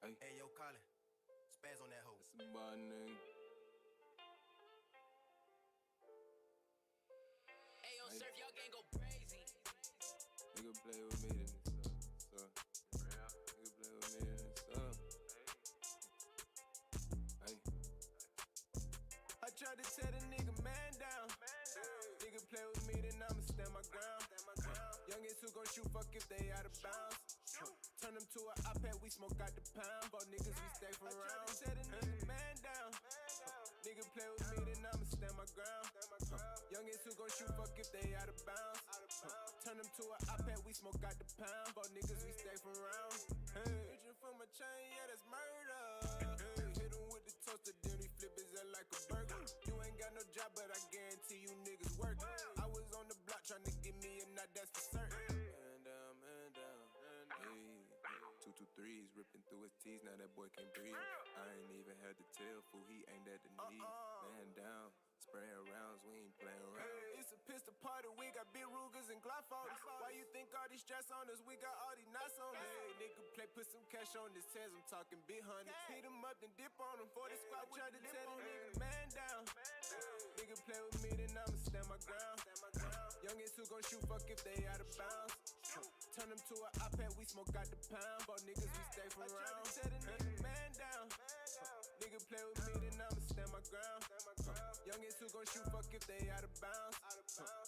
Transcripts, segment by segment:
Ay. Hey, yo, Colin. Spaz on that hoe. That's some bad nigga. Hey, yo, surf, y'all gang go crazy. Nigga play with me, then it's up. Nigga play with me, then it's up. Hey. I tried to tell the nigga man down. Nigga play with me, then I'ma stand my ground. Youngins who gon' shoot, fuck if they out of bounds. Turn them to an iPad, we smoke out the pound. But niggas, we stay from around. I tried to tell the nigga man down. Nigga play with me, then I'ma stand my ground. Youngins who gon' shoot, fuck if they out of bounds. Turn them to an iPad, we smoke out the pound. But niggas, we stay from around. Hey, reaching for my chain, yeah, that's murder. Hey, hit him with the toaster, then he flip his head like a burger. You ain't got no job, but I guarantee you niggas work. I was on the block tryna get me a knot, that's for certain. Man down. Hey, 223s ripping through his teeth, now that boy can't breathe. I ain't even had to tell, fool, he aimed at the knee. Man down, spraying rounds, we ain't playing around. Hey, it's a pistol party, we got big Rugers and Glock phones. Why you think all these stress on us, we got all these knots on us? Hey, nigga play, put some cash on his head, I'm talking big hundreds. Hit him up, then dip on him. For the squad, try to tell the nigga man down. Nigga play with me, then I'ma stand my ground. Youngins who gon' shoot, fuck if they out of bounds. Turn them to an iPad, we smoke out the pound. But niggas, we stay from around. Tell the nigga man down. Nigga play with me, then I'ma stand my ground. Youngins who gon' shoot, fuck if they out of bounds.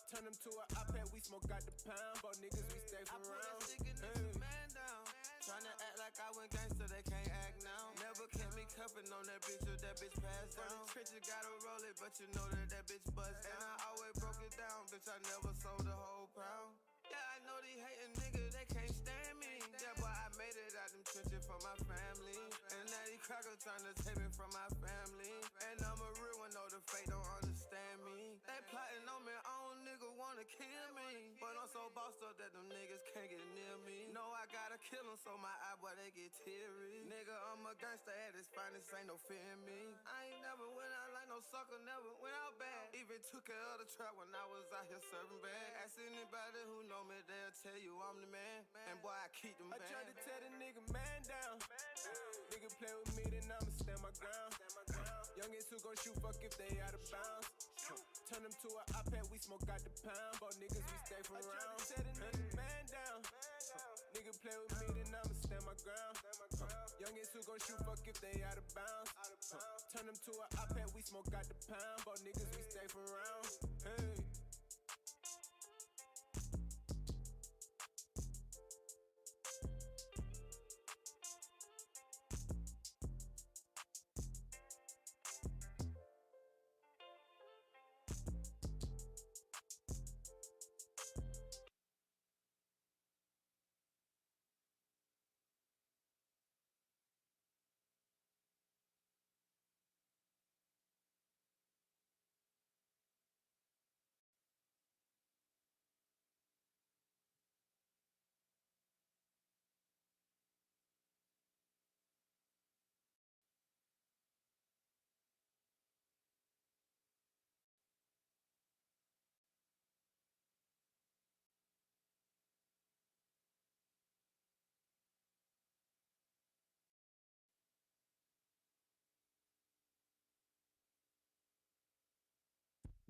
Turn them to an iPad, we smoke out the pound. But niggas, we stay from around. I put a stick in this man down. Tryna act like I went gangster, they can't act now. Never kept me cuffin' on that bitch till that bitch passed down. For the trenches gotta roll it, but you know that bitch bust down. And I always broke it down, bitch, I never sold a whole pound. Yeah, I know these hating niggas, they can't stand me. Yeah, boy, I made it out them trenches for my family. And now these crackers tryna take me from my family. And I'm a real one, though the fake don't understand me. They plotting on me, own nigga wanna kill me. But I'm so bossed up that them niggas can't get near me. No, I gotta kill them so my eye, boy, they get teary. Nigga, I'm a gangster at its finest, ain't no fear in me. I ain't never went out like no sucker, never went out bad. Even took care of the trap when I was out here serving bad. Ask anybody who know me, they'll tell you I'm the man. And boy, I keep them I bad. tried to tell the nigga man down. Nigga play with me, then I'ma stand my ground. Youngins who gon' shoot, fuck if they out of bounds. Turn them to an iPad, we smoke out the pound. But niggas, we stay from around. I tried to tell the nigga man down. Nigga play with me, then I'ma stand my ground. Youngins who gon' shoot, fuck if they out of bounds. Turn them to an iPad, we smoke out the pound. But niggas, we stay from around. Hey.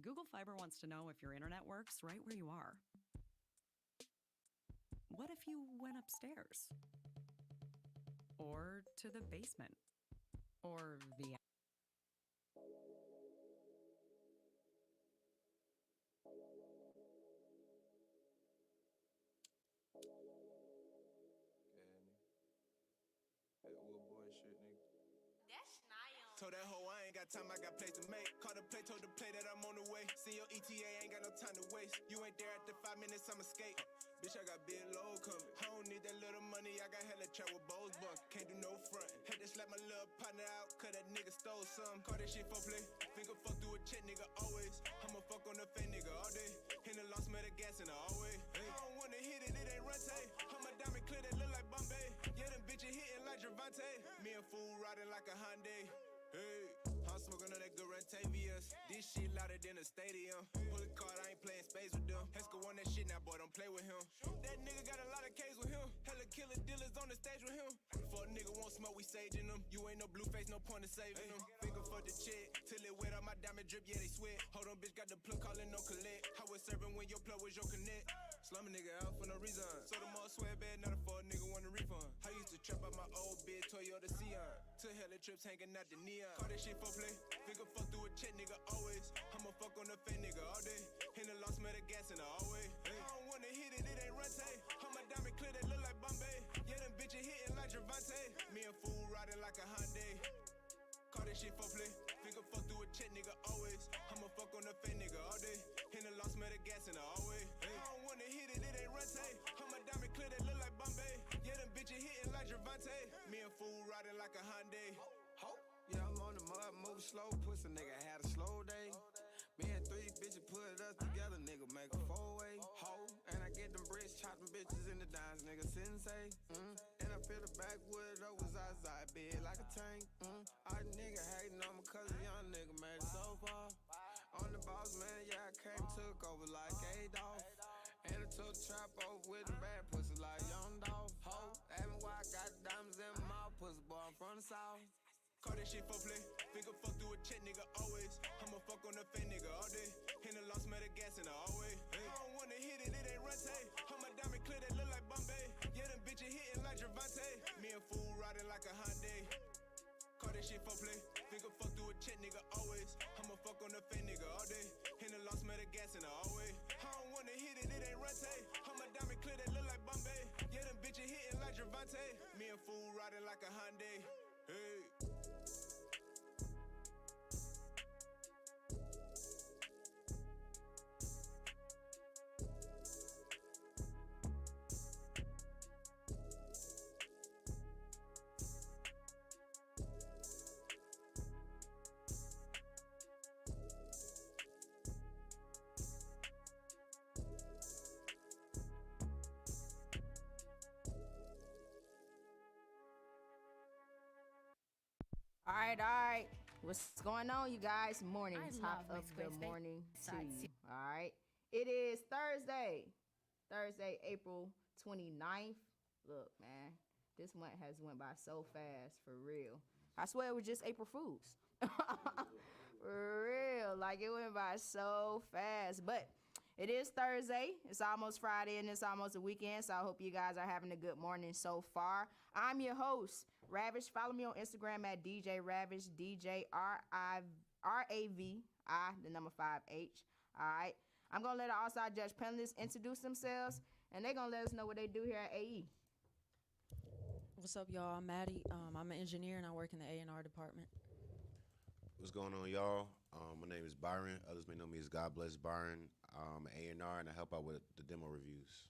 Google Fiber wants to know if your internet works right where you are. What if you went upstairs? Or to the basement? Or the... That little boy shit, nigga. That's Niall. Told that hoe I ain't got time, I got place to make. Called the play, told the play that I'm on the way. See your ETA, ain't got no time to waste. You ain't there after 5 minutes, I'ma skate. Bitch, I got big load coming. I don't need that little money, I got hella trap with bows bunk. Can't do no front. Had to slap my little partner out, cause that nigga stole some. Call that shit for play. Think I fuck through a check, nigga, always. I'ma fuck on the fake nigga all day. In the lost, smell the gas in the hallway. I don't wanna hit it, it ain't Rante. I'm a diamond clear that look like Bombay. Yeah, them bitches hitting like Gervonta. Me and fool riding like a Hyundai. Hey, I'm smoking on that good Rantavius. This shit louder than a stadium. Pull a card, I ain't playing space with them. Hesco on that shit now, boy, don't play with him. That nigga got a lot of K's with him. Hella killer dealers on the stage with him. Fuck nigga won't smoke, we say ain't no blue face, no point of saving them. Finger for the chick, till it wet on my diamond drip, yeah, they sweat. Hold on, bitch, got the plug calling no collect. How was serving when your plug was your connect? Slum a nigga out for no reason. So them all swear bad, not a fuck nigga want a refund. I used to trap out my old bitch, Toyota Sion. Took hella trips hanging out the neon. Call that shit for play. Figure fuck through a check, nigga, always. I'ma fuck on the fake nigga all day. In the lost, smell the gas in the hallway. I don't wanna hit it, it ain't Rante. All my diamond clear, they look like Bombay. Yeah, them bitches hitting like Javante. Me and fool riding like a Hyundai. Call that shit for play. Figure fuck through a check, nigga, always. I'ma fuck on the fake nigga all day. In the lost, smell the gas in the hallway. I don't wanna hit it, it ain't Rante. All my diamond clear, they look like Bombay. Yeah, them bitches hitting like Javante. Me and fool riding like a Hyundai. Yeah, I'm on the mud, moving slow, pussy nigga had a slow day. Me and 3 bitches put us together, nigga make a 4-way. Ho, and I get them bricks, chop them bitches in the dimes, nigga sensei. And I feel the backwood over Zazai, big like a tank. Our nigga hating on me cause a young nigga made it so far. On the boss, man, yeah, I came, took over like Adolf. And I took the trap over with the bad pussy like Young Dolph. Ho, ask me why I got diamonds in my mouth, pussy boy, I'm from the south. Call that shit for play. Figure fuck through a check, nigga, always. I'ma fuck on the fake nigga all day. In the lost, smell the gas in the hallway. I don't wanna hit it, it ain't Rante. All my diamond clear, they look like Bombay. Yeah, them bitches hitting like Javante. Me and fool riding like a Hyundai. Call that shit for play. Figure fuck through a check, nigga, always. I'ma fuck on the fake nigga all day. In the lost, smell the gas in the hallway. I don't wanna hit it, it ain't Rante. All my diamond clear, they look like Bombay. Yeah, them bitches hitting like Javante. Me and fool riding like a Hyundai. Hey. All right. What's going on, you guys? Morning, I top love of Miss the Grace Faye. morning to Sides. you. All right. It is Thursday, April 29th. Look, man, this month has went by so fast, for real. I swear it was just April Fools. For real. Like, it went by so fast. But it is Thursday. It's almost Friday, and it's almost a weekend, so I hope you guys are having a good morning so far. I'm your host, Ravish. Follow me on Instagram at DJ Ravish, DJ R-A-V-I, the number 5H. All right. I'm going to let our outside judge panelists introduce themselves, and they're going to let us know what they do here at AE. What's up, y'all? I'm MADI. I'm an engineer, and I work in the A&R Department. What's going on, y'all? My name is BYRON. Others may know me as God Bless BYRON. I'm an A&R, and I help out with the demo reviews.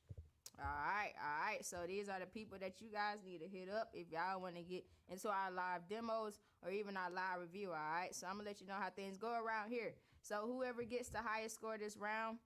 All right. So these are the people that you guys need to hit up if y'all want to get into our live demos or even our live review, all right? So I'm going to let you know how things go around here. So whoever gets the highest score this round,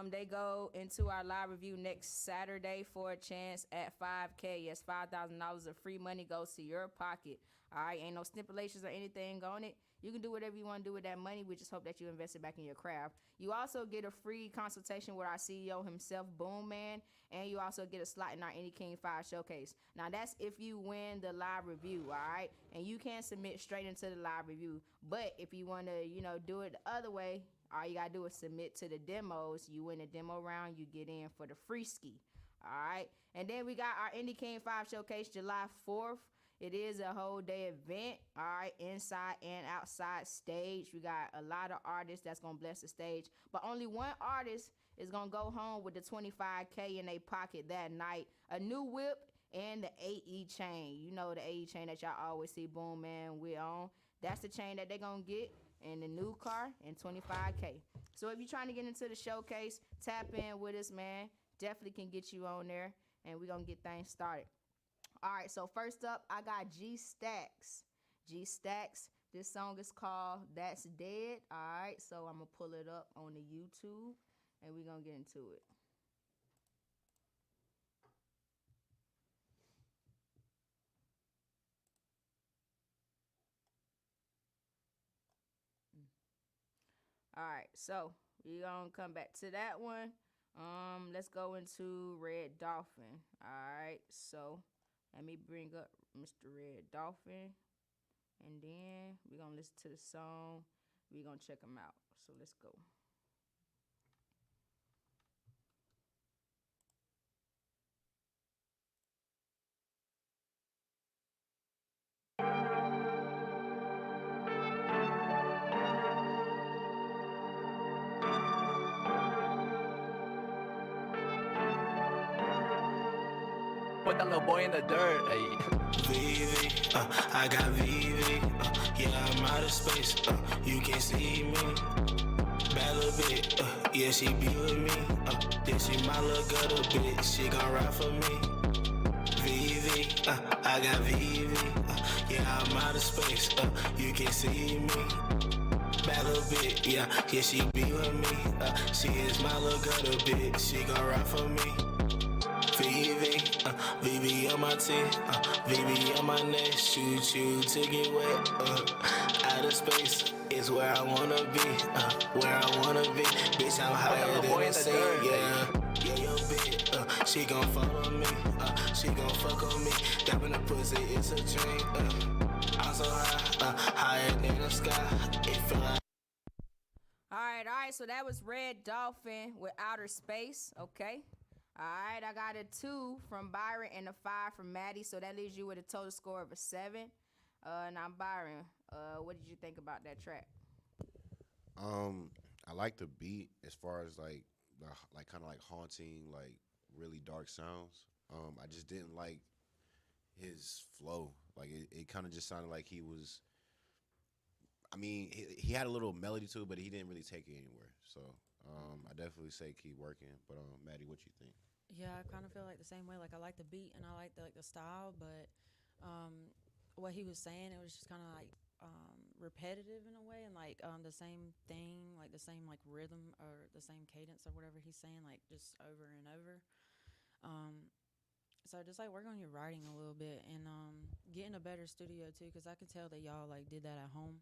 they go into our live review next Saturday for a chance at $5K. Yes, $5,000 of free money goes to your pocket. All right, ain't no stipulations or anything on it. You can do whatever you want to do with that money. We just hope that you invest it back in your craft. You also get a free consultation with our CEO himself, Boom Man, and you also get a slot in our Indie King 5 showcase. Now, that's if you win the live review, all right? And you can submit straight into the live review. But if you want to, do it the other way, all you got to do is submit to the demos. You win the demo round, you get in for the free ski. All right. And then we got our Indie King 5 showcase July 4th. It is a whole day event. All right. Inside and outside stage. We got a lot of artists that's going to bless the stage. But only one artist is going to go home with the $25K in their pocket that night. A new whip and the AE chain. You know, the AE chain that y'all always see Boom Man with on. That's the chain that they're going to get. And the new car and $25K. So if you're trying to get into the showcase, tap in with us, man. Definitely can get you on there, and we're going to get things started. All right, so first up, I got G Stacks. G Stacks, this song is called That's Dead. All right, so I'm going to pull it up on the YouTube, and we're going to get into it. All right, so we're going to come back to that one. Let's go into Red Dolphin. All right, so let me bring up Mr. Red Dolphin. and then we're gonna listen to the song. We're gonna check them out. So let's go. Put that little boy in the dirt. Hey. VV, I got VV, yeah, I'm out of space, you can't see me. Bad little bit, yeah, she be with me, then she my little gutter bitch, she gon' ride for me. VV, I got VV, yeah, I'm out of space, you can't see me. Bad little bit, yeah, she be with me, she is my little gutter bitch, she gon' ride for me. VV, VV on my teeth, VV on my neck, shoot you to get wet, out of space is where I wanna be, bitch, I'm higher than the sea, yeah, yo bitch, she gon' follow me, she gon' fuck on me, dapping the pussy, it's a dream, I'm so high, higher than the sky, it feel like. All right, so that was Red Dolphin with Outer Space, okay? All right, I got a 2 from Byron and a 5 from Maddie, so that leaves you with a total score of a 7. Now, Byron, what did you think about that track? I like the beat as far as like kind of like haunting, like really dark sounds. I just didn't like his flow. Like it kind of just sounded like he was. I mean, he had a little melody to it, but he didn't really take it anywhere. So I definitely say keep working. But Maddie, what you think? Yeah, I kind of feel like the same way. Like I like the beat and I like the style, but what he was saying, it was just kind of like repetitive in a way, and like the same thing, like the same like rhythm or the same cadence or whatever he's saying, like just over and over. So just like work on your writing a little bit and get in a better studio too, because I could tell that y'all like did that at home.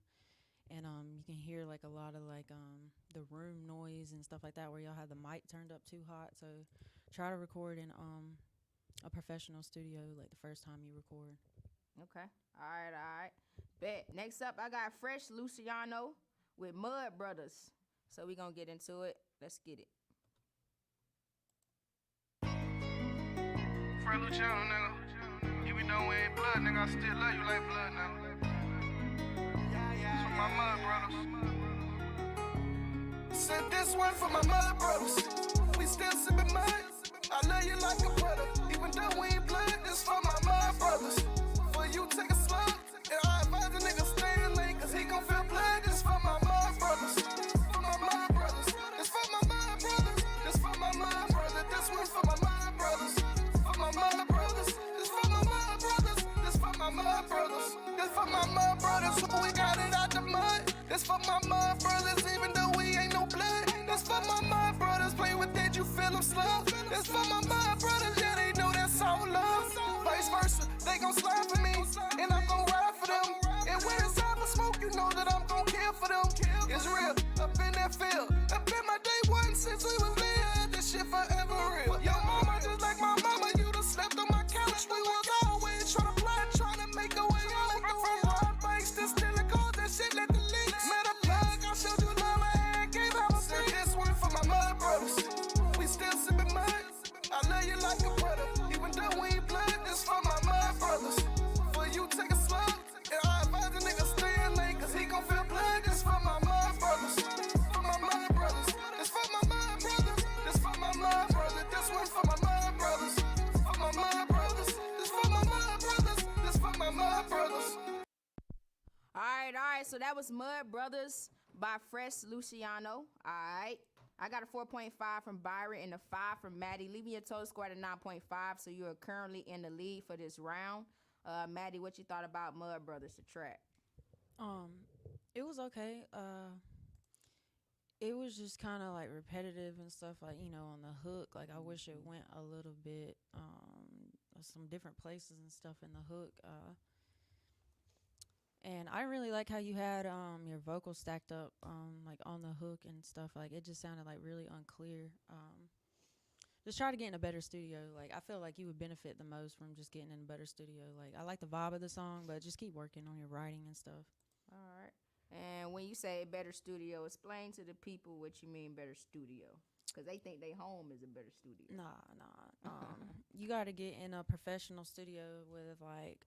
And you can hear like a lot of like the room noise and stuff like that where y'all have the mic turned up too hot. So try to record in a professional studio like the first time you record. Okay. All right. Bet. Next up, I got Fresh Luciano with Mud Brothers. So we gonna get into it. Let's get it. Fresh Luciano, nigga. Even though we ain't blood, nigga, I still love you like blood, nigga. For my mud brothers. Said this one for my mud brothers. We still sippin' mud. I love you like a brother. Even though we ain't blood, this for my mud brothers. For you take a slug, and I advise a nigga stay in lane, cause he gon' feel blood. This for my mud brothers. For my mud brothers. This for my mud brothers. This for my mud brothers. This one's for my mud brothers. For my mud brothers. This for my mud brothers. This for my mud brothers. This for my mud brothers. Who we got it out the mud. This for my mud brothers, even though we ain't no blood. This for my mud brothers, play with that, you feel them slug. This for my mud brothers, yeah, they know that's all love. Vice versa, they gon' slide for me, and I'm gon' ride for them. And when it's time for smoke, you know that I'm gon' kill for them. It's real, up in that field. Up in my day one since we was there. This shit forever real. Yo, mama, just like my mama, you done slept on my couch. We was always tryna plot, tryna make a way out. From hard bikes to stealing cars, that shit let the leaks. Met a plug, I showed you love, I gave out a freak. This one for my mud brothers. We still sippin' mud. I love you like a brother. Even though we ain't blood, this for my mud brothers. For you take a slug, and I advise a nigga stay in lane, cause he gon' feel blood. This for my mud brothers. For my mud brothers. This for my mud brothers. This for my mud brothers. This one's for my mud brothers. For my mud brothers. This for my mud brothers. This for my mud brothers. All right. So that was Mud Brothers by Fresh Luciano. All right. I got a 4.5 from Byron and a 5 from Maddie, leaving your total score at a 9.5. So you are currently in the lead for this round. Maddie, what you thought about Mud Brothers, the track? It was okay. It was just kind of like repetitive and stuff, like, you know, on the hook. Like, I wish it went a little bit, some different places and stuff in the hook. And I really like how you had your vocals stacked up like on the hook and stuff. Like, it just sounded like really unclear. just try to get in a better studio. Like I feel like you would benefit the most from just getting in a better studio. Like I like the vibe of the song, but just keep working on your writing and stuff. All right. And when you say better studio, explain to the people what you mean better studio. Because they think they home is a better studio. Nah. You got to get in a professional studio with like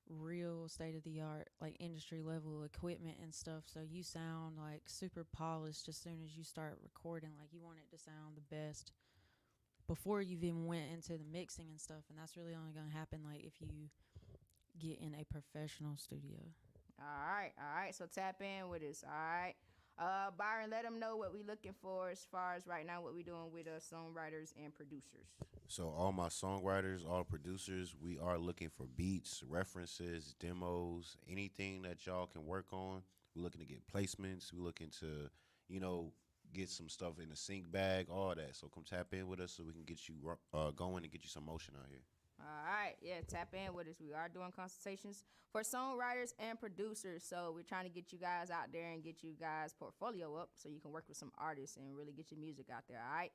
real state of the art, like industry level equipment and stuff. So you sound like super polished as soon as you start recording. Like you want it to sound the best before you've even went into the mixing and stuff. And that's really only going to happen like if you get in a professional studio. All right. So tap in with us. All right. Byron, let them know what we looking for as far as right now what we doing with songwriters and producers. So all my songwriters, all producers, we are looking for beats, references, demos, anything that y'all can work on. We're looking to get placements. We're looking to, get some stuff in the sync bag, all that. So come tap in with us so we can get you going and get you some motion out here. All right, yeah, tap in with us. We are doing consultations for songwriters and producers. So we're trying to get you guys out there and get you guys' portfolio up so you can work with some artists and really get your music out there, all right?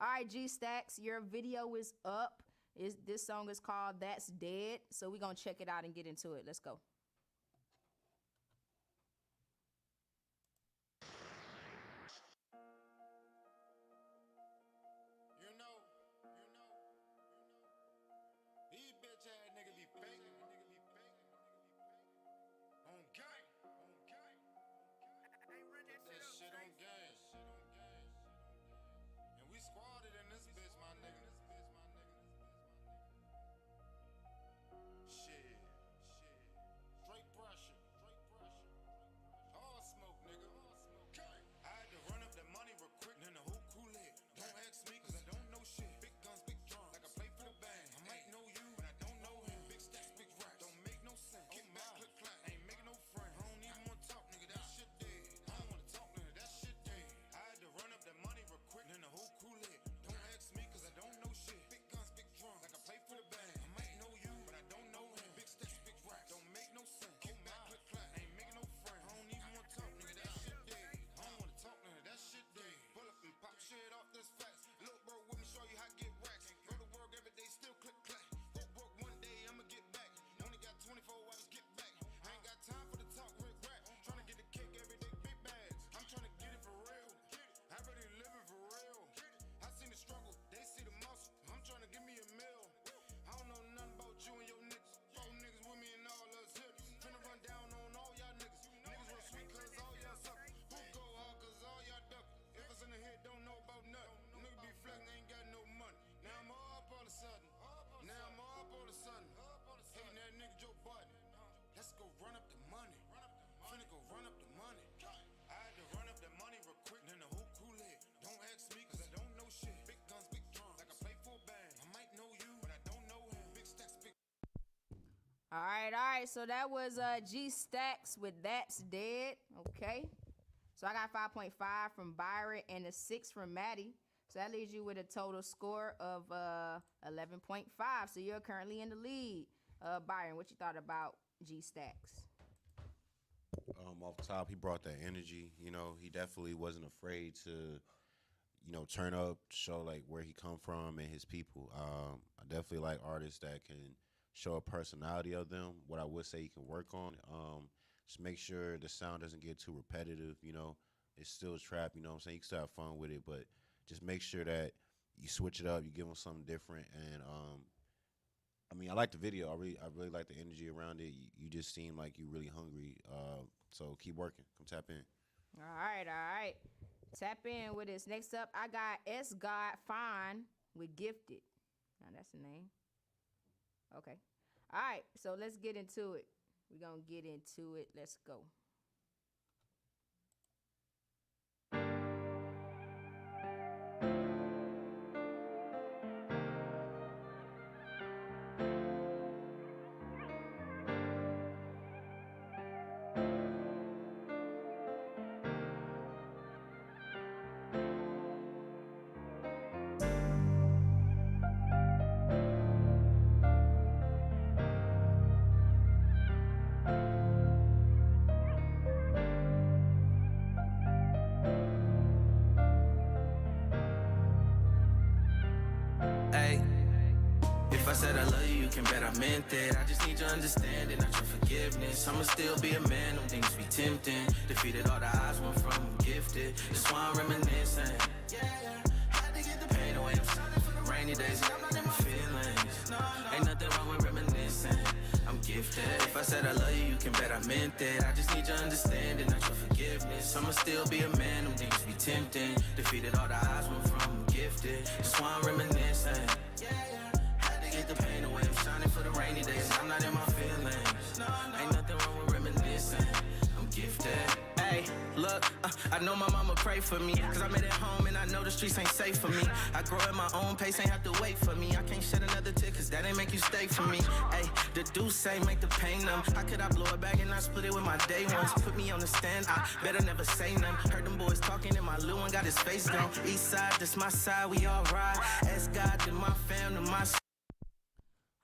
All right, G Stacks, your video is up. This song is called That's Dead. So we're going to check it out and get into it. Let's go. All right. So that was G Stacks with That's Dead. Okay. So I got 5.5 from Byron and a 6 from MADI. So that leaves you with a total score of 11.5. So you're currently in the lead. Byron, what you thought about G Stacks? Off top, he brought that energy. He definitely wasn't afraid to, turn up, show like where he come from and his people. I definitely like artists that can show a personality of them. What I would say you can work on, just make sure the sound doesn't get too repetitive. It's still trap. You know what I'm saying? You can still have fun with it, but just make sure that you switch it up. You give them something different. And I like the video. I really like the energy around it. You just seem like you're really hungry. So keep working. Come tap in. All right. Tap in with us. Next up, I got S God Fine with Gifted. Now that's the name. Okay. All right. So let's get into it. We're going to get into it. Let's go. I said I love you, you can bet I meant that. I just need your understanding, not your forgiveness. I'ma still be a man, them things be tempting. Defeated all the odds, went from gifted. That's why I'm reminiscing. Had to get the pain away. I'm sorry for the rainy days, and I'm not in my feelings. Ain't nothing wrong with reminiscing. I'm gifted. If I said I love you, you can bet I meant that. I just need your understanding, not your forgiveness. I'ma still be a man, them things be tempting. Defeated all the odds, went from gifted. That's why I'm reminiscing. Had to get the pain away. I'm shining for the rainy days. I'm not in my feelings. Ain't nothing wrong with reminiscing. I'm gifted. Hey, look, I know my mama pray for me, cause I'm at home and I know the streets ain't safe for me. I grow at my own pace, ain't have to wait for me. I can't shed another tear, cause that ain't make you stay for me. Hey, the deuce say make the pain numb. How could I blow it back and not split it with my day ones? Put me on the stand, I better never say none. Heard them boys talking and my little one got his face down. East side, this my side, we all ride. S God to my fam, to my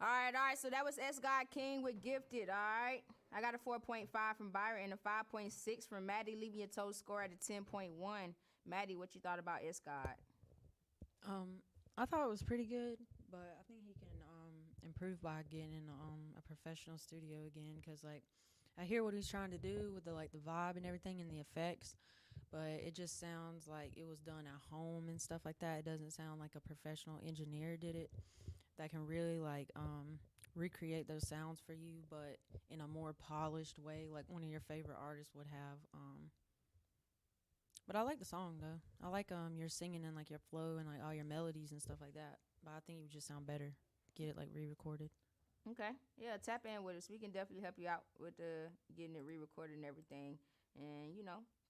All right. So that was S. God King with Gifted. All right. I got a 4.5 from BYRON and a 5.6 from MADI, leaving your total score at a 10.1. MADI, what you thought about S. God? I thought it was pretty good, but I think he can improve by getting in a professional studio again, because like I hear what he's trying to do with the vibe and everything and the effects, but it just sounds like it was done at home and stuff like that. It doesn't sound like a professional engineer did it that can really recreate those sounds for you, but in a more polished way, like one of your favorite artists would have. But I like the song though. I like your singing and like your flow and like all your melodies and stuff like that. But I think you would just sound better. Get it like re-recorded. Okay. Yeah, tap in with us. We can definitely help you out with getting it re-recorded and everything. And,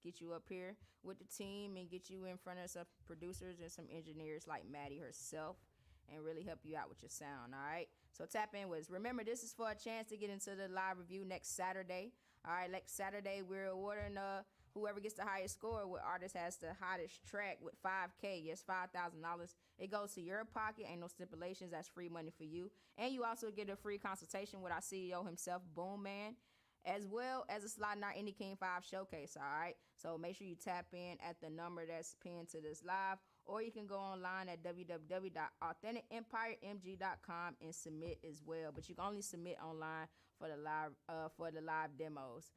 get you up here with the team and get you in front of some producers and some engineers like MADI herself and really help you out with your sound, all right? So tap in with us. Remember, this is for a chance to get into the live review next Saturday. All right, next Saturday, we're awarding whoever gets the highest score, what artist has the hottest track with $5K. Yes, $5,000. It goes to your pocket. Ain't no stipulations. That's free money for you. And you also get a free consultation with our CEO himself, Boom Man, as well as a slot in our Indie King 5 showcase, all right? So make sure you tap in at the number that's pinned to this live, or you can go online at www.authenticempiremg.com and submit as well. But you can only submit online for the live demos.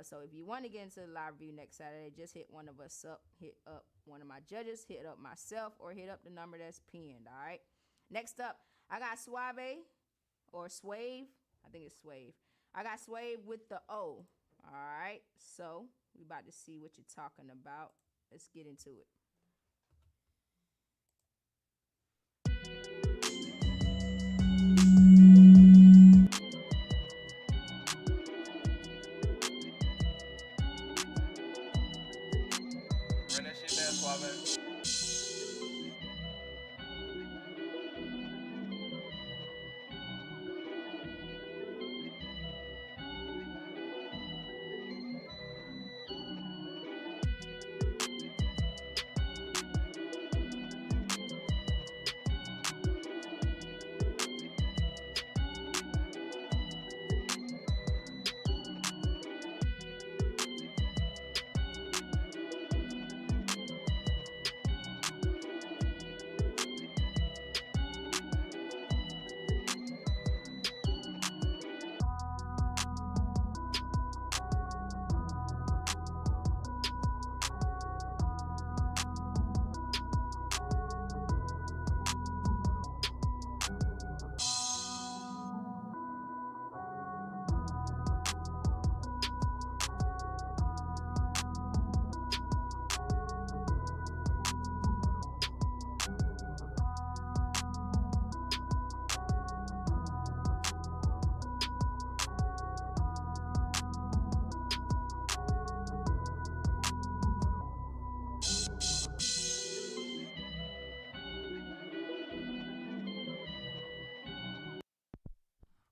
So if you want to get into the live review next Saturday, just hit one of us up, hit up one of my judges, hit up myself, or hit up the number that's pinned, all right? Next up, I got Suave or Swave. I think it's Swave. I got Swave with the O, all right? So we about to see what you're talking about. Let's get into it. Run that shit back, Suave.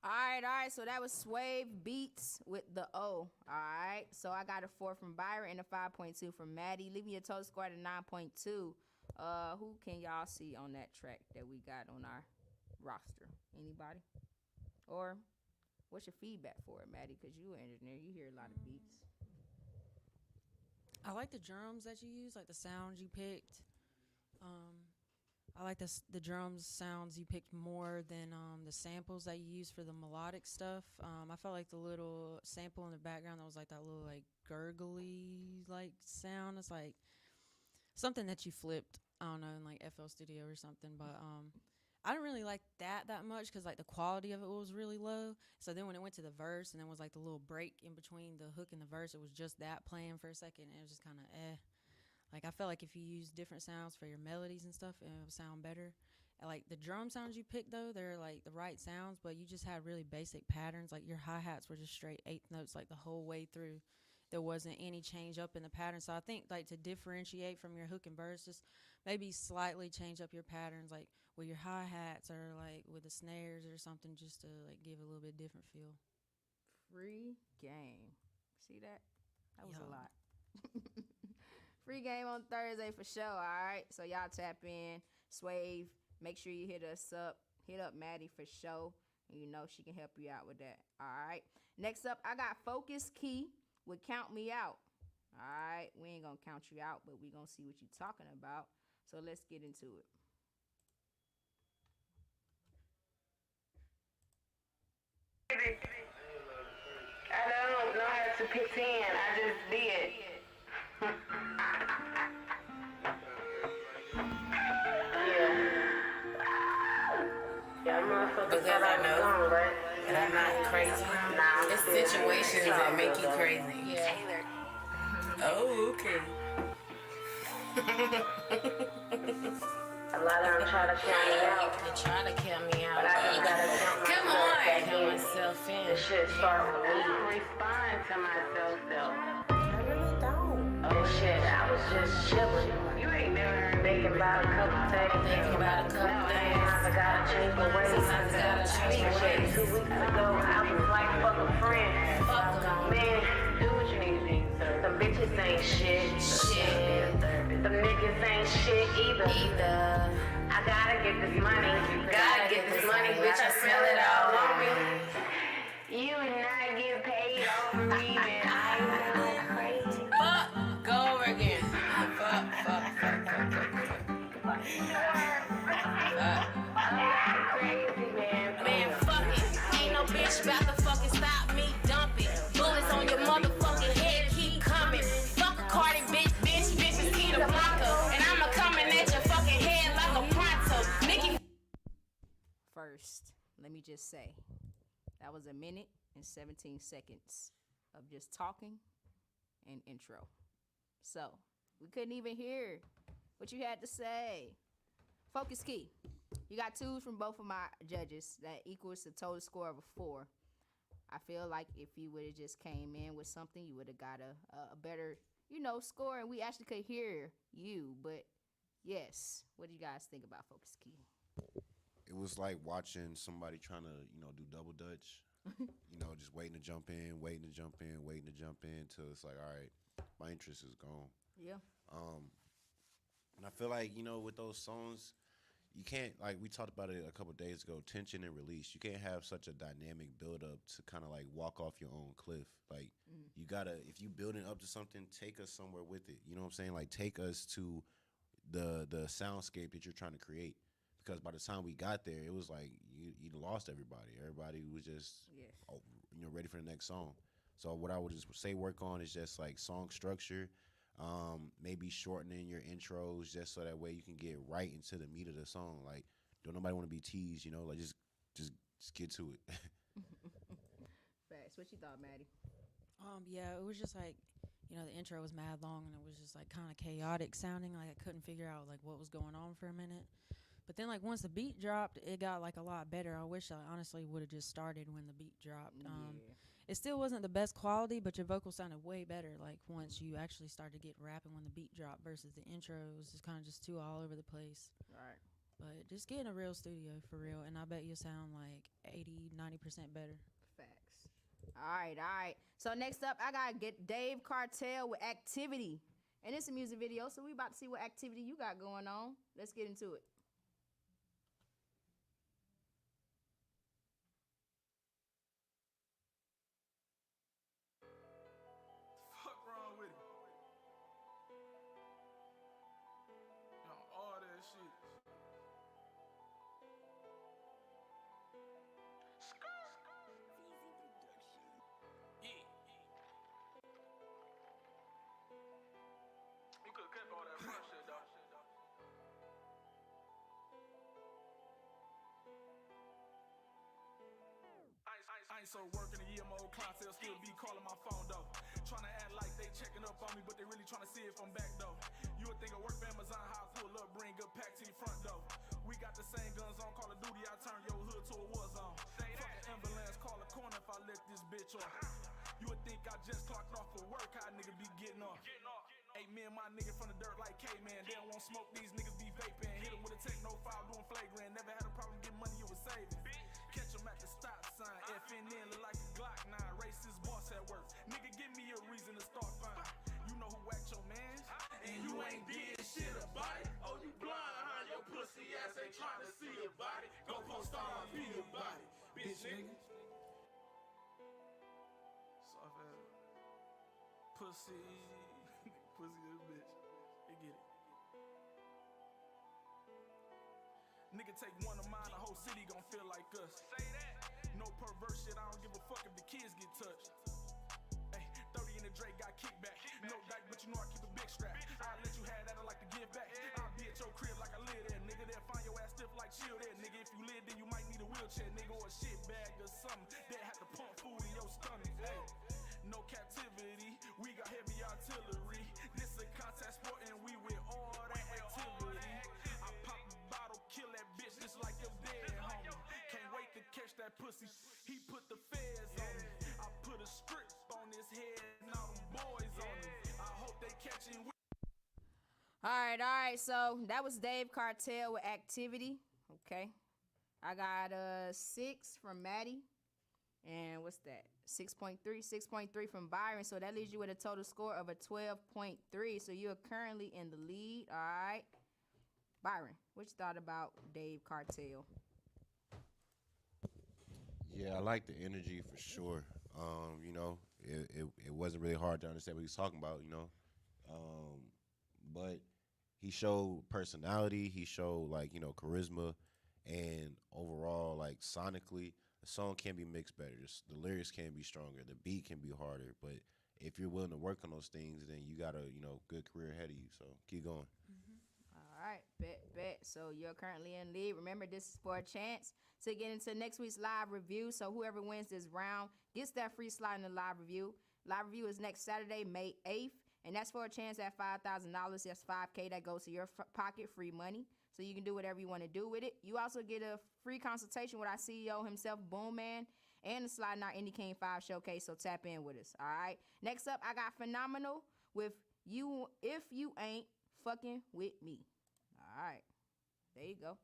All right. So that was Swave Beats with the O. All right. So I got a 4 from BYRON and a 5.2 from MADI, leaving your total score at a 9.2. Who can y'all see on that track that we got on our roster? Anybody? Or what's your feedback for it, MADI? Because you an engineer, you hear a lot of beats. I like the drums that you use, like the sounds you picked. I like the drums sounds you picked more than the samples that you use for the melodic stuff. I felt like the little sample in the background that was like that little like gurgly like sound. It's like something that you flipped. I don't know, in like FL Studio or something. But I didn't really like that much because like the quality of it was really low. So then when it went to the verse and then was like the little break in between the hook and the verse, it was just that playing for a second. And it was just kind of eh. Like I felt like if you use different sounds for your melodies and stuff, it would sound better. And, like the drum sounds you picked though, they're like the right sounds, but you just had really basic patterns. Like your hi hats were just straight eighth notes like the whole way through. There wasn't any change up in the pattern. So I think like to differentiate from your hook and verse, just maybe slightly change up your patterns, like with your hi hats or like with the snares or something, just to like give a little bit different feel. Free game. See that? That was a lot. Free game on Thursday for sure. All right. So y'all tap in. Swave. Make sure you hit us up. Hit up MADI for sure. And you know she can help you out with that. All right. Next up, I got Focus Key with Count Me Out. All right. We ain't going to count you out, but we going to see what you talking about. So let's get into it. I don't know how to pretend. I just did. Yeah, motherfucker. Because I know that I'm not crazy. Nah, it's situations that make you crazy. Yeah. Oh, okay. A lot of them try to count me out. They try to count me out. But I just gotta count myself. Come on. Count myself in. This shit start with me. I don't respond to myself though. I really don't. Oh shit, I was just chilling. You ain't never heard thinking about a couple things. Thinking about a couple things. I gotta change my ways. Sometimes I gotta change my ways. 2 weeks ago, I was like, fuck a friend. Fuck them. Man, do what you need to do. Some bitches ain't shit. Some niggas ain't shit either. I gotta get this money. Gotta get this money, bitch. I smell it all on me. You and I get paid over me, man. I'm not crazy. Fuck. Go over again. Fuck. Crazy, man. Man, fuck it. Ain't no bitch about to fucking stop me dumping. Bullets on your motherfucking head keep coming. Fuck a Cardi bitch is Tina Blanco. And I'ma coming at your fucking head like a pronto. Mickey. First, let me just say, that was 1 minute and 17 seconds of just talking and intro. So, we couldn't even hear what you had to say. Focus Key. You got 2s from both of my judges. That equals the total score of a 4. I feel like if you would have just came in with something, you would have got a better, score, and we actually could hear you. But, yes, what do you guys think about Focus Key? It was like watching somebody trying to, do double dutch. Just waiting to jump in till it's like, all right, my interest is gone. Yeah. And I feel like, with those songs, you can't, like we talked about it a couple days ago, tension and release. You can't have such a dynamic build up to kind of like walk off your own cliff. Like you gotta, if you building up to something, take us somewhere with it. You know what I'm saying? Like take us to the soundscape that you're trying to create. Because by the time we got there, it was like you lost everybody. Everybody was just ready for the next song. So what I would just say work on is just like song structure, maybe shortening your intros just so that way you can get right into the meat of the song. Like don't nobody want to be teased, like just get to it. Facts. What you thought, MADI? Yeah, it was just like, the intro was mad long and it was just like kind of chaotic sounding. Like I couldn't figure out like what was going on for a minute. But then, like, once the beat dropped, it got, like, a lot better. I wish I honestly would have just started when the beat dropped. It still wasn't the best quality, but your vocals sounded way better, like, once you actually started getting rapping when the beat dropped versus the intro. It was just kind of just too all over the place. Right. But just get in a real studio, for real, and I bet you'll sound, like, 80-90% better. Facts. All right. So, next up, I got to get Dave Cartel with Activity. And it's a music video, so we about to see what activity you got going on. Let's get into it. All that shit. ain't so working a year, my old clientele still be calling my phone though. Tryna act like they checking up on me, but they really tryna see if I'm back though. You would think I work for Amazon, how I pull up, bring a pack to your front door. We got the same guns on Call of Duty, I turn your hood to a war zone. Fucking ambulance, call a corner if I let this bitch off. You would think I just clocked off for work, how nigga be getting off. Hey, me and my nigga from the dirt like K-Man. They don't want smoke, these niggas be vaping. Hit them with a techno file, doing flagrant. Never had a problem getting money, you was saving. Catch them at the stop sign. FNN look like a Glock 9. Racist boss at work. Nigga, give me a reason to start fine. You know who whacked your mans? And you ain't did shit about it. Oh, you blind, huh? Your pussy ass ain't trying to see your body. Go post on be your body. Bitch, nigga. Soft ass. Pussy. Pussy this bitch. They get it. Nigga take one of mine, the whole city gon' feel like us. Say that. No perverse shit, I don't give a fuck if the kids get touched. Hey, 30 in the Drake got kickback. No dyke, but you know I keep a big strap. I'll let you have that, I like to give back. I'll be at your crib like I live there. Nigga, they'll find your ass stiff like chill there. Nigga, if you live, then you might need a wheelchair. Nigga, or a shit bag or something. They have to pump food in your stomach. Hey, no captivity, we got heavy artillery. This a contact sport and we with all that activity. I pop a bottle, kill that bitch just like your dead homie. Can't wait to catch that pussy. He put the feds on me. I put a strip on his head and all them boys on him. I hope they catch him. All right. So that was Dave Cartel with Activity. Okay. I got 6 from MADI. And what's that? 6.3 from BYRON. So that leaves you with a total score of a 12.3. So you are currently in the lead. All right. BYRON, what you thought about Dave Cartel? Yeah, I like the energy for sure. You know, it wasn't really hard to understand what he was talking about, you know. But he showed personality, he showed like, you know, charisma, and overall, like sonically, the song can be mixed better. Just the lyrics can be stronger, the beat can be harder. But if you're willing to work on those things, then you got a, you know, good career ahead of you. So keep going. All right, bet. So you're currently in lead. Remember, this is for a chance to get into next week's live review. So whoever wins this round gets that free slot in the live review. Live review is next Saturday, May 8th. And that's for a chance at $5,000. That's $5K that goes to your pocket, free money. So you can do whatever you want to do with it. You also get a free consultation with our CEO himself, Boom Man, and the Sliding Out Indie King 5 showcase. So tap in with us. All right. Next up, I got Phenomenal with You If You Ain't Fucking With Me. All right. There you go.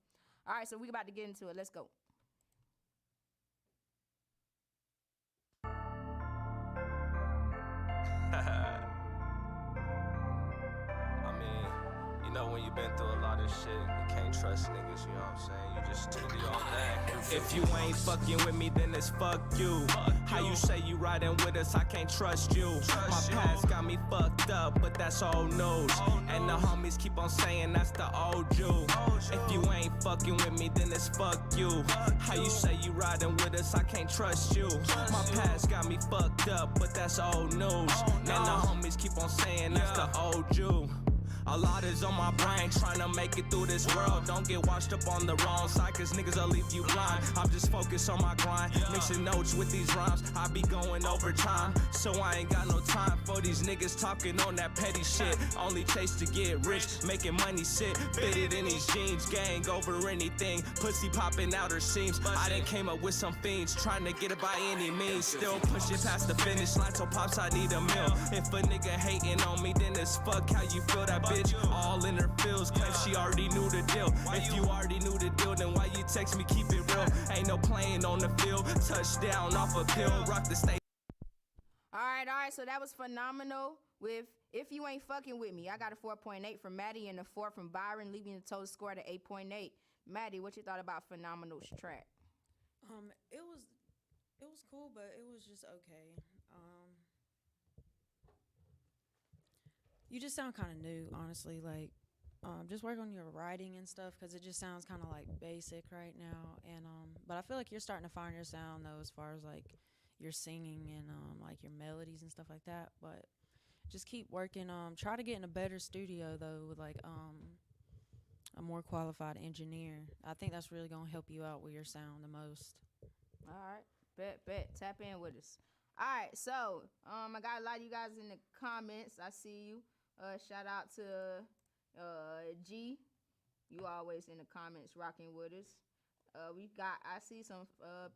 All right. So we're about to get into it. Let's go. I mean, you know when you've been through a lot of shit, you can't trust niggas, you know what I'm saying? You just tuned it on that. If you ain't fucking with me, then it's fuck you. How you say you riding with us, I can't trust you. My past got me fucked up, but that's old news. And the homies keep on saying that's the old you. If you ain't fucking with me, then it's fuck you. How you say you riding with us, I can't trust you. My past got me fucked up, but that's old news. And the homies keep on saying that's the old you. A lot is on my brain, trying to make it through this world. Don't get washed up on the wrong side, cause niggas will leave you blind. I'm just focused on my grind, mixing notes with these rhymes. I be going overtime, so I ain't got no time for these niggas talking on that petty shit. Only chase to get rich, making money sit. Fitted in these jeans, gang over anything. Pussy popping out her seams. I done came up with some fiends, trying to get it by any means. Still pushing past the finish line, so pops I need a meal. If a nigga hating on me, then it's fuck how you feel that bitch. All in her feels, claim she already knew the deal. If you already knew the deal, then why you text me, keep it real. Ain't no playing on the field, touchdown off a pill, rock the state. All right, so that was Phenomenal with If You Ain't Fucking With Me. I got a 4.8 from MADI and a 4 from BYRON, leaving the total score at 8.8. MADI, what you thought about Phenomenal's track? It was cool, but it was just okay. You just sound kind of new, honestly. Like, just work on your writing and stuff, because it just sounds kind of like basic right now. And but I feel like you're starting to find your sound though, as far as like your singing and like your melodies and stuff like that. But just keep working. Try to get in a better studio though, with like a more qualified engineer. I think that's really gonna help you out with your sound the most. All right, Bet. Tap in with us. All right, so I got a lot of you guys in the comments. I see you. Shout out to G. You always in the comments rocking with us. I see some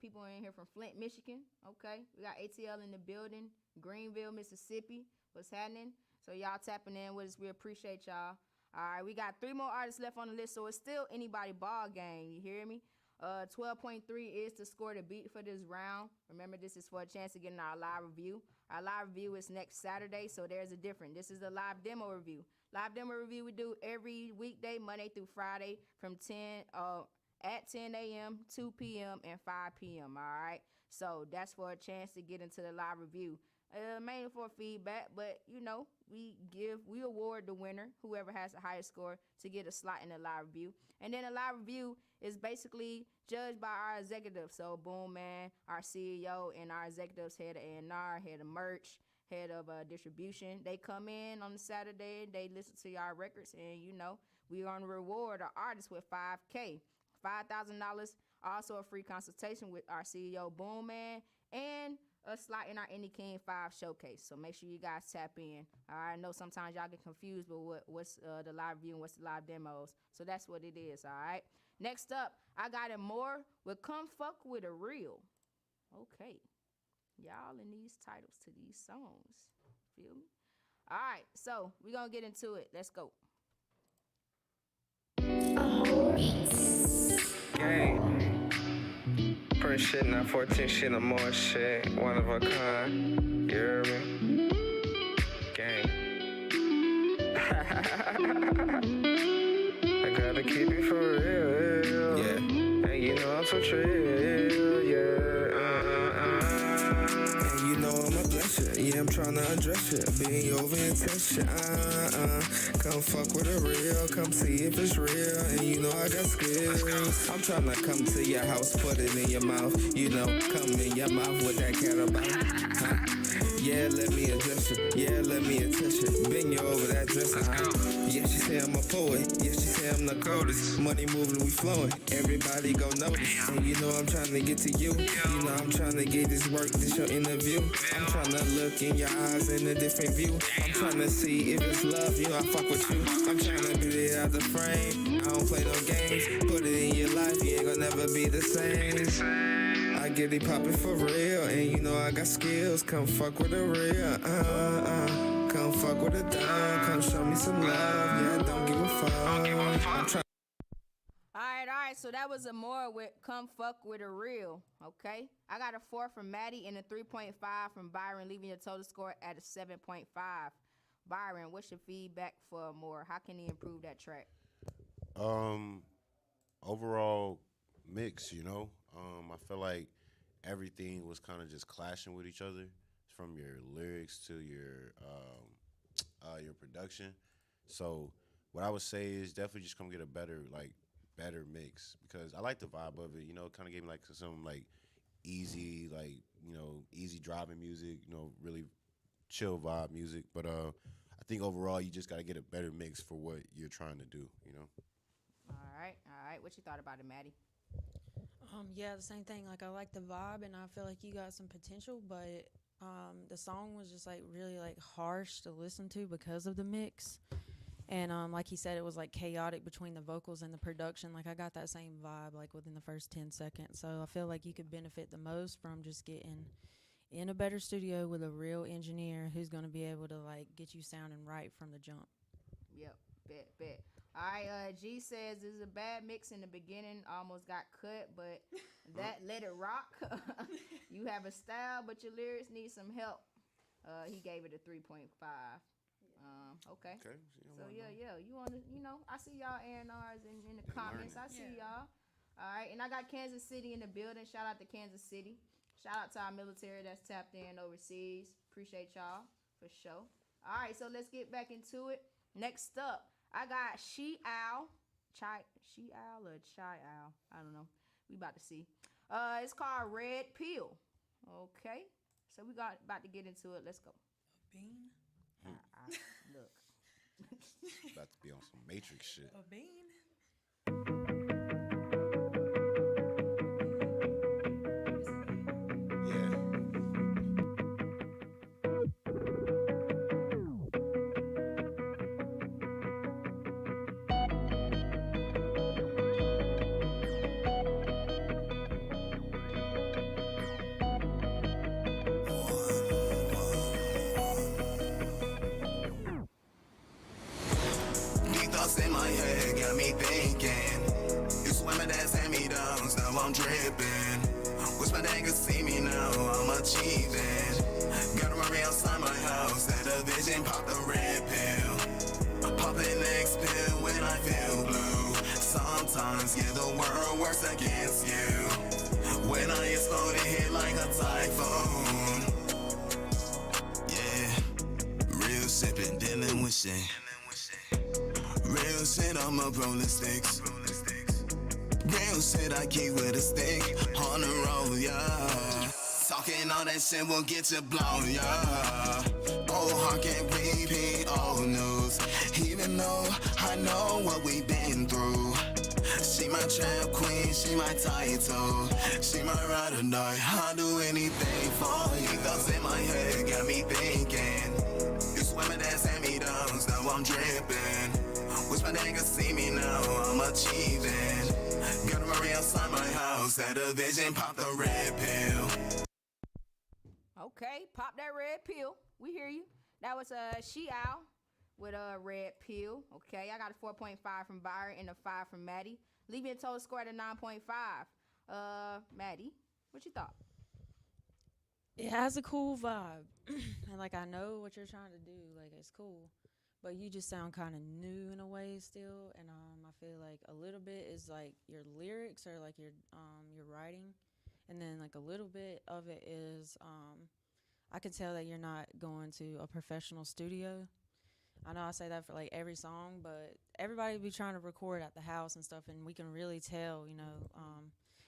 people in here from Flint, Michigan. Okay, we got ATL in the building. Greenville, Mississippi. What's happening? So y'all tapping in with us. We appreciate y'all. All right, we got 3 more artists left on the list, so it's still anybody ball game. You hear me? 12.3 is the score to beat for this round. Remember, this is for a chance to get in our live review. Our live review is next Saturday, so there's a difference. This is a live demo review. Live demo review we do every weekday, Monday through Friday, from 10 a.m., 2 p.m., and 5 p.m. All right, so that's for a chance to get into the live review. Mainly for feedback, but we award the winner, whoever has the highest score, to get a slot in the live review. And then a live review is basically judged by our executives. So Boom Man, our CEO, and our executives, head of A&R, head of merch, head of distribution. They come in on the Saturday, they listen to y'all records, and we're gonna reward our artists with $5,000, $5,000. Also a free consultation with our CEO Boom Man, and a slot in our Indie King 5 showcase. So make sure you guys tap in. All right, I know sometimes y'all get confused with what's the live view and what's the live demos. So that's what it is, all right? Next up, I got it more with Come Fuck With A Real. Okay. Y'all in these titles to these songs. Feel me? All right, so we're going to get into it. Let's go. Gang. First shit, not 14 shit, no more shit. One of a kind. You hear me? Gang. I gotta keep it for real. Yeah. And you know I'm so trill. Yeah. And you know I'm a blessing. Yeah, I'm tryna address it. Being over intention. Come fuck with a real. Come see if it's real. And you know I got skills. I'm tryna come to your house, put it in your mouth. Come in your mouth with that catamount. Yeah, let me address it. Yeah, let me attach it. Bend you over that dresser. Yeah, she say I'm a poet. Yeah, she say I'm the coldest. Money moving, we flowing. Everybody go notice. And you know I'm trying to get to you. You know I'm trying to get this work, this your interview. I'm trying to look in your eyes in a different view. I'm trying to see if it's love. You know I fuck with you. I'm trying to get it out the frame. I don't play no games. Put it in your life. You ain't gonna never be the same. I get it poppin' for real, and you know I got skills. Come fuck with a real, come fuck with a dime. Come show me some love, yeah, don't give a fuck. All right, so that was a more with Come Fuck With A Real, okay? I got a 4 from MADI and a 3.5 from BYRON, leaving your total score at a 7.5. BYRON, what's your feedback for more? How can he improve that track? Overall mix, I feel like everything was kind of just clashing with each other, from your lyrics to your production. So what I would say is definitely just come get a better mix, because I like the vibe of it. It kind of gave me some easy easy driving music. Really chill vibe music. But I think overall you just got to get a better mix for what you're trying to do. All right. What you thought about it, Maddie? Yeah, the same thing. I like the vibe, and I feel like you got some potential, but the song was just really harsh to listen to because of the mix. And like he said, it was chaotic between the vocals and the production. I got that same vibe within the first 10 seconds. So I feel like you could benefit the most from just getting in a better studio with a real engineer who's going to be able to get you sounding right from the jump. Yep, bet. All right, G says this is a bad mix in the beginning, almost got cut, but that let it rock. You have a style, but your lyrics need some help. He gave it a 3.5. Okay. So yeah, you want to, I see y'all A&Rs in the comments. I see y'all. All right, and I got Kansas City in the building. Shout out to Kansas City. Shout out to our military that's tapped in overseas. Appreciate y'all for sure. All right, so let's get back into it. Next up, I got She-Owl. She-Owl or Chi-Owl? I don't know. We about to see. It's called Red Pill. Okay. So we about to get into it. Let's go. A bean? Look. About to be on some Matrix shit. A bean? me thinking. You swimming that's hand-me-downs, now I'm dripping. Wish my dad could see me now, I'm achieving. Got a Marie outside my house, had a vision, pop the red pill. Pop the next pill when I feel blue. Sometimes, yeah, the world works against you. When I explode, it hit like a typhoon. Yeah, real sippin', dealing with shit. Real shit, I'm up rolling sticks. Real shit, I keep with a stick. On the road, yeah. Talking all that shit will get you blown, yeah. Old heart can't repeat old news. Even though I know what we've been through. She my trap queen, she my title. She my ride or die, I'll do anything for you. Thoughts in my head got me thinking. You swimming that's hand-me-downs, now I'm dripping. Wish my dad could see me now, I'm achieving. Got a Marie outside my house, had a vision, pop the red pill. Okay, pop that red pill. We hear you. That was She Owl with a red pill. Okay, I got a 4.5 from BYRON and a 5 from MADI. Leaving a total score at a 9.5. MADI, what you thought? It has a cool vibe. And like I know what you're trying to do. Like it's cool. But you just sound kind of new in a way still, and I feel like a little bit is like your lyrics or like your writing, and then like a little bit of it is I can tell that you're not going to a professional studio. I know I say that for like every song, but everybody be trying to record at the house and stuff, and we can really tell,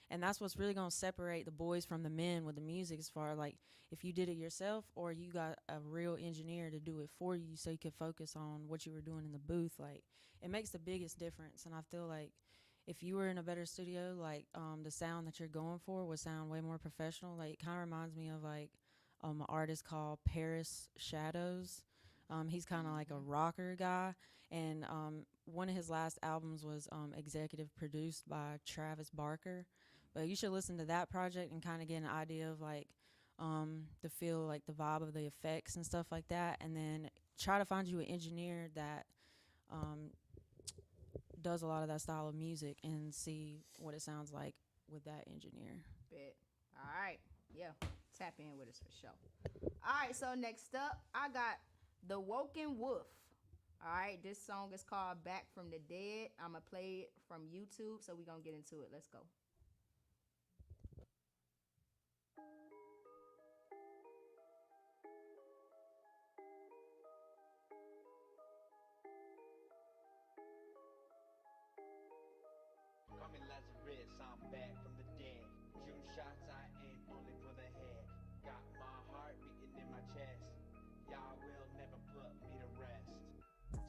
and that's what's really gonna separate the boys from the men with the music, as far like if you did it yourself or you got a real engineer to do it for you, so you could focus on what you were doing in the booth. Like it makes the biggest difference, and I feel like if you were in a better studio, like the sound that you're going for would sound way more professional. Like it kind of reminds me of like an artist called Paris Shadows. He's kind of like a rocker guy, and one of his last albums was executive produced by Travis Barker. But you should listen to that project and kind of get an idea of like the feel, like the vibe of the effects and stuff like that, and then try to find you an engineer that does a lot of that style of music and see what it sounds like with that engineer. Bet. All right. Yeah. Tap in with us for sure. All right. So next up, I got The Woken Wolf. All right. This song is called Back from the Dead. I'm going to play it from YouTube, so we're going to get into it. Let's go. Call me Lazarus, I'm back from the dead. Shooting shots, I ain't only for the head. Got my heart beating in my chest. Y'all will never put me to rest.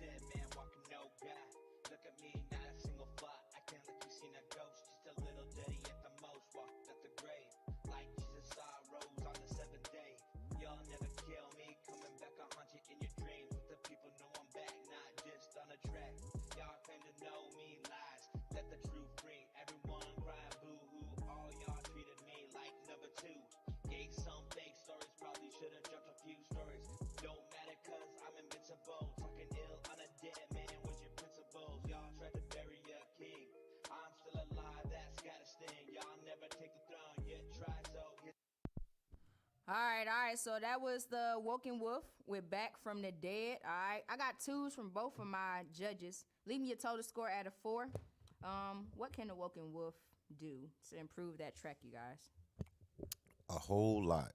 Dead man walking, no guy. Look at me, not a single fly. I can't let you seen a ghost, just a little dirty at the most. Walked up the grave, like Jesus saw rose on the seventh day. Y'all never kill me, coming back, I'll haunt you in your dreams. Let the people know I'm back, not just on a track. Y'all claim to know me, lies. Let the truth ring, everyone crying boo-hoo. All y'all treated me like number two. Gave some fake stories, probably should've dropped a few stories. Don't matter cause I'm invincible. Talking ill on a dead man with your principles. Y'all tried to bury your king. I'm still alive, that's gotta sting. Y'all never take the throne, yet try so. All right. So that was The Woken Wolf with Back from the Dead. All right. I got 2s from both of my judges. Leave me a total score at a 4. What can The Woken Wolf do to improve that track, you guys? A whole lot.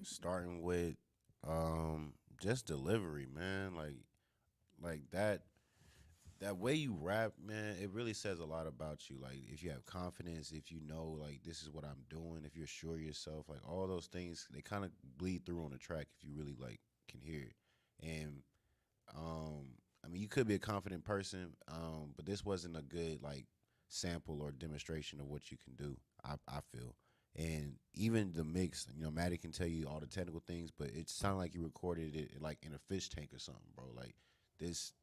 Starting with just delivery, man. Like that way you rap, man, it really says a lot about you. Like if you have confidence, if you know like this is what I'm doing, if you're sure of yourself, like all those things, they kind of bleed through on the track if you really like can hear it. And I mean, you could be a confident person, but this wasn't a good like sample or demonstration of what you can do. I feel. And even the mix, MADI can tell you all the technical things, but it sounded like you recorded it like in a fish tank or something, bro. Like it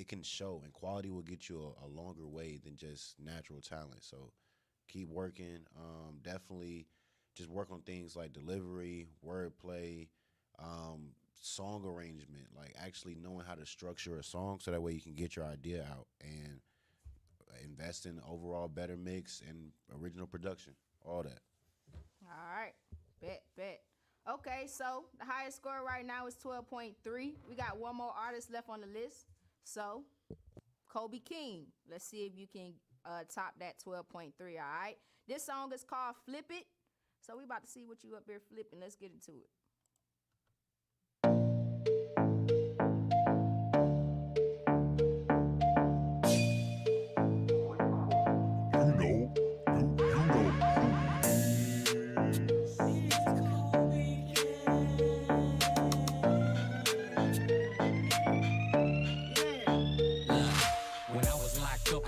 can show, and quality will get you a longer way than just natural talent. So keep working. Definitely just work on things like delivery, wordplay, song arrangement, like actually knowing how to structure a song so that way you can get your idea out and invest in overall better mix and original production, all that. All right. Bet. Okay, so the highest score right now is 12.3. We got one more artist left on the list. So, Kobe King. Let's see if you can top that 12.3, all right? This song is called Flip It. So, we about to see what you up here flipping. Let's get into it.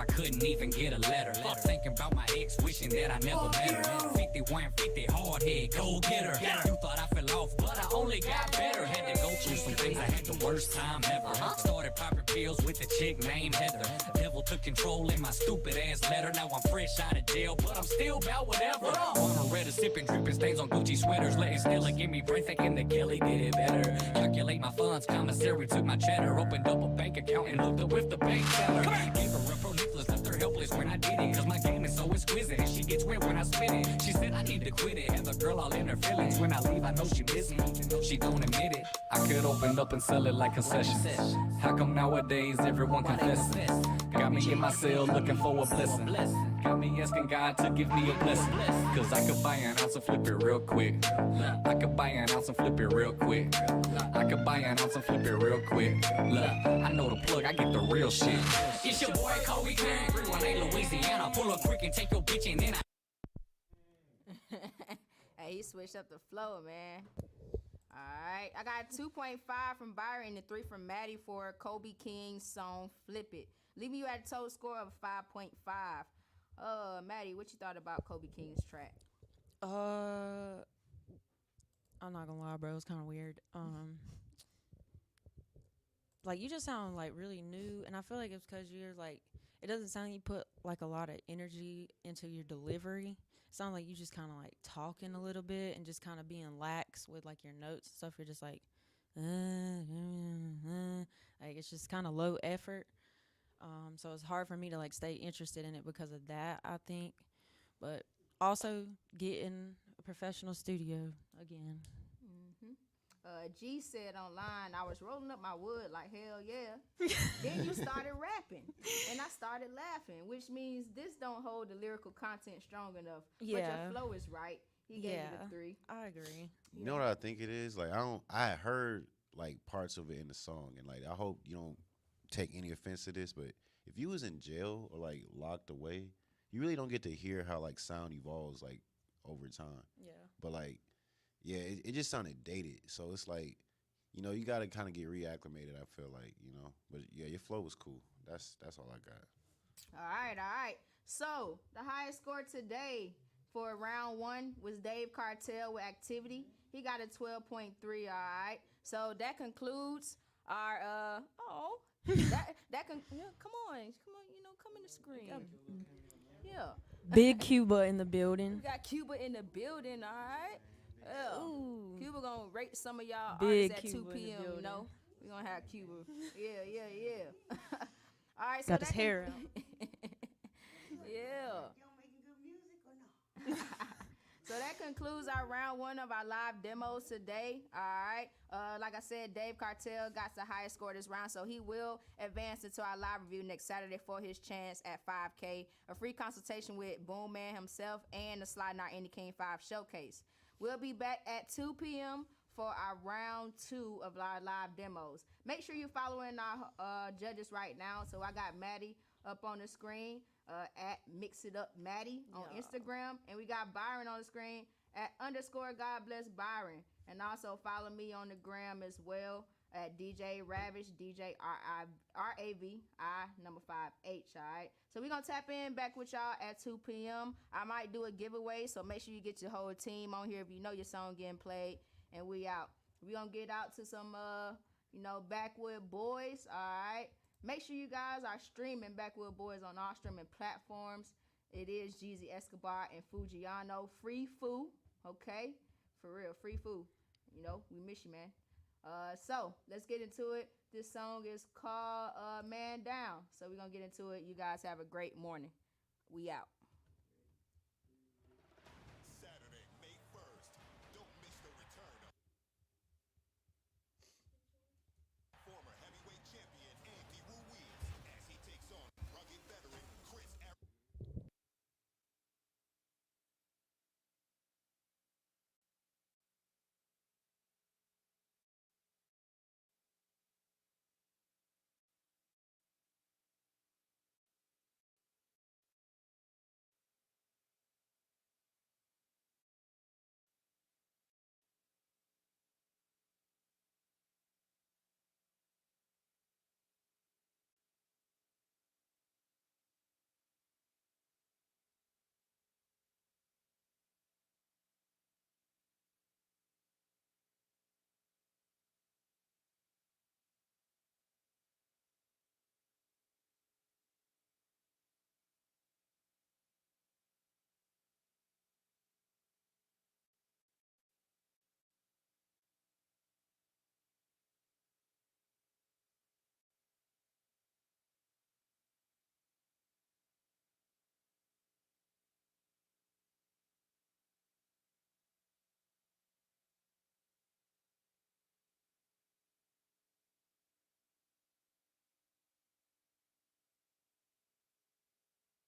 Couldn't even get a letter. Fuck thinking about my ex, wishing that I never met her. 5150, hard head, go get her. You thought I fell off, but I only got better. Had to go through some things, I had the worst time ever. Started popping pills with a chick named Heather. Devil took control in my stupid ass letter. Now I'm fresh out of jail, but I'm still about whatever. On a red, sipping, dripping stains on Gucci sweaters. Letting Stella give me brain, thinking that Kelly did it better. Calculate my funds, commissary took my cheddar. Opened up a bank account and looked up with the bank teller. Gave her a pro Nicholas, left her helpless when I did it. Cause my game is so exquisite and she gets wet when I spit it. She said I need to quit it. Have a girl all in her feelings. When I leave, I know she miss me. She don't admit it. I could open up and sell it like concessions. How come nowadays everyone confessing? Got me in my cell looking for a blessing. Got me asking God to give me a blessing. Cause I could buy an ounce and flip it real quick. I could buy an ounce and flip it real quick. I could buy an ounce and flip it real quick. Look, I know the plug, I get the real shit. It's your boy Kobe King, 318 Louisiana. Pull up quick and take your bitch and then Hey, he switched up the flow, man. All right, I got 2.5 from BYRON and 3 from MADI for Kobe King's song Flip It, leaving you at a total score of 5.5. MADI, what you thought about Kobe King's track? I'm not gonna lie, bro. It's kind of weird. Like you just sound like really new, and I feel like it's because you're like, it doesn't sound like you put like a lot of energy into your delivery. It sounds like you just kind of like talking a little bit and just kind of being lax with like your notes and stuff. You're just like it's just kind of low effort. So it's hard for me to like stay interested in it because of that, I think. But also getting a professional studio again. G said online, I was rolling up my wood like hell yeah. Then you started rapping, and I started laughing, which means this don't hold the lyrical content strong enough. Yeah. But your flow is right. He gave it a 3. I agree. You know what I think it is? Like I heard like parts of it in the song, and like I hope you don't take any offense to this, but if you was in jail or like locked away, you really don't get to hear how like sound evolves like over time. Yeah. But like, yeah, it just sounded dated. So it's like, you know, you got to kind of get reacclimated, I feel like, you know. But yeah, your flow was cool. That's all I got. All right. So the highest score today for round 1 was Dave Cartel with Activity. He got a 12.3. All right. So that concludes our come on, you know, come in the screen. Yeah. Big Cuba in the building. We got Cuba in the building, all right? Ooh. Cuba gonna rate some of y'all Big artists at Cuba 2 p.m., you know? We gonna have Cuba. Yeah. All right, so got his hair out. Yeah. So that concludes our round 1 of our live demos today. All right. Like I said, Dave Cartel got the highest score this round, so he will advance into our live review next Saturday for his chance at 5K, a free consultation with Boom Man himself, and the Sliding Our Indie King 5 showcase. We'll be back at 2 p.m. for our round 2 of our live demos. Make sure you're following our judges right now. So I got MADI up on the screen at Mix It Up MADI on Instagram. And we got BYRON on the screen at _ God Bless BYRON. And also follow me on the gram as well at DJ Ravish, DJ RAVI 5H, all right? So we're going to tap in back with y'all at 2 p.m. I might do a giveaway, so make sure you get your whole team on here if you know your song getting played. And we out. We're going to get out to some, Backwood Boys, all right? Make sure you guys are streaming Backwood Boys on all streaming platforms. It is Jeezy Escobar and Fujiano. Free Foo, okay? For real, free Foo. You know, we miss you, man. So let's get into it. This song is called Man Down. So we're gonna get into it. You guys have a great morning. We out.